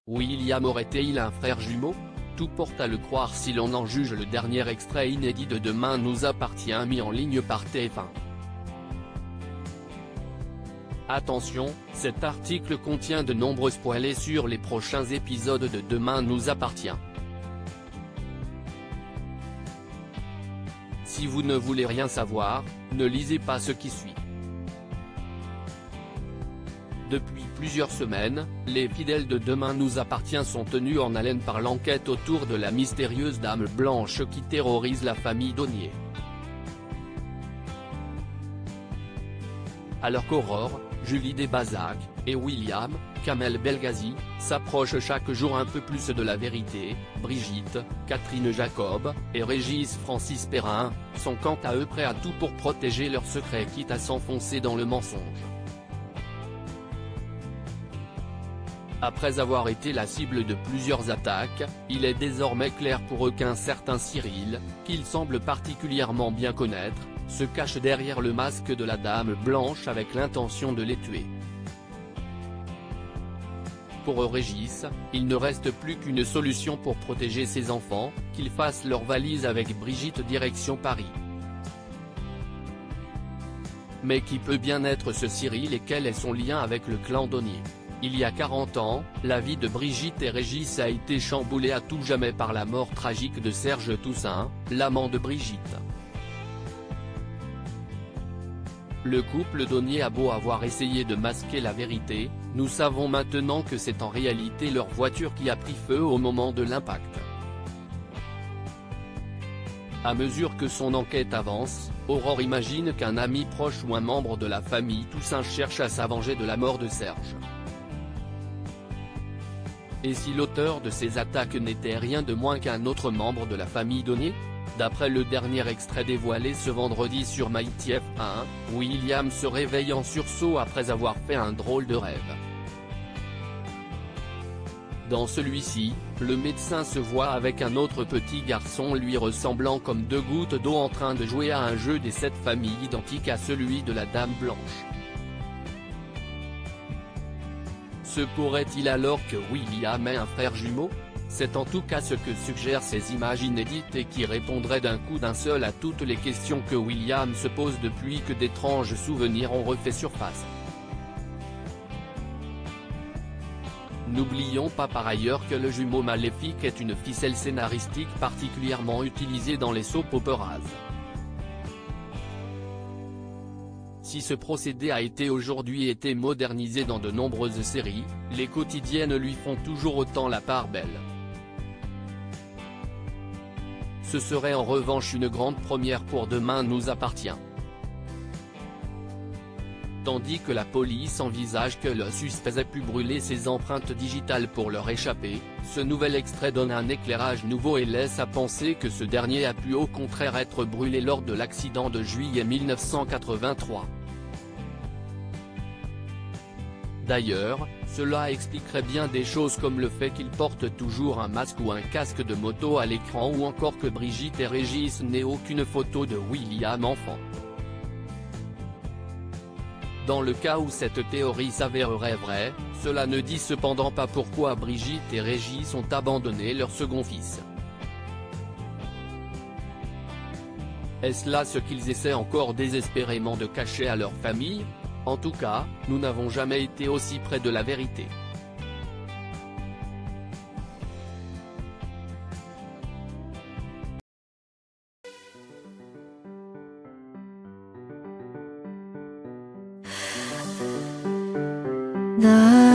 William aurait-il un frère jumeau? Tout porte à le croire si l'on en juge le dernier extrait inédit de Demain nous appartient mis en ligne par TF1. Attention, cet article contient de nombreux spoilers sur les prochains épisodes de Demain nous appartient. Si vous ne voulez rien savoir, ne lisez pas ce qui suit. Depuis plusieurs semaines, les fidèles de Demain nous appartient sont tenus en haleine par l'enquête autour de la mystérieuse dame blanche qui terrorise la famille Donnier. Alors qu'Aurore, Julie Desbazac, et William, Kamel Belghazi, s'approchent chaque jour un peu plus de la vérité, Brigitte, Catherine Jacob, et Régis Francis Perrin, sont quant à eux prêts à tout pour protéger leur secret quitte à s'enfoncer dans le mensonge. Après avoir été la cible de plusieurs attaques, il est désormais clair pour eux qu'un certain Cyril, qu'ils semblent particulièrement bien connaître, se cache derrière le masque de la Dame Blanche avec l'intention de les tuer. Pour Régis, il ne reste plus qu'une solution pour protéger ses enfants, qu'ils fassent leur valise avec Brigitte direction Paris. Mais qui peut bien être ce Cyril et quel est son lien avec le clan Donnier? Il y a 40 ans, la vie de Brigitte et Régis a été chamboulée à tout jamais par la mort tragique de Serge Toussaint, l'amant de Brigitte. Le couple Donnier a beau avoir essayé de masquer la vérité, nous savons maintenant que c'est en réalité leur voiture qui a pris feu au moment de l'impact. À mesure que son enquête avance, Aurore imagine qu'un ami proche ou un membre de la famille Toussaint cherche à s'avenger de la mort de Serge. Et si l'auteur de ces attaques n'était rien de moins qu'un autre membre de la famille Donnier? D'après le dernier extrait dévoilé ce vendredi sur MyTF1, William se réveille en sursaut après avoir fait un drôle de rêve. Dans celui-ci, le médecin se voit avec un autre petit garçon lui ressemblant comme deux gouttes d'eau en train de jouer à un jeu des 7 familles identique à celui de la Dame Blanche. Se pourrait-il alors que William ait un frère jumeau? C'est en tout cas ce que suggèrent ces images inédites et qui répondraient d'un coup d'un seul à toutes les questions que William se pose depuis que d'étranges souvenirs ont refait surface. N'oublions pas par ailleurs que le jumeau maléfique est une ficelle scénaristique particulièrement utilisée dans les soap operas. Si ce procédé a aujourd'hui été modernisé dans de nombreuses séries, les quotidiennes lui font toujours autant la part belle. Ce serait en revanche une grande première pour Demain nous appartient. Tandis que la police envisage que le suspect ait pu brûler ses empreintes digitales pour leur échapper, ce nouvel extrait donne un éclairage nouveau et laisse à penser que ce dernier a pu au contraire être brûlé lors de l'accident de juillet 1983. D'ailleurs, cela expliquerait bien des choses comme le fait qu'il porte toujours un masque ou un casque de moto à l'écran ou encore que Brigitte et Régis n'aient aucune photo de William enfant. Dans le cas où cette théorie s'avérerait vraie, cela ne dit cependant pas pourquoi Brigitte et Régis ont abandonné leur second fils. Est-ce là ce qu'ils essaient encore désespérément de cacher à leur famille? En tout cas, nous n'avons jamais été aussi près de la vérité. 나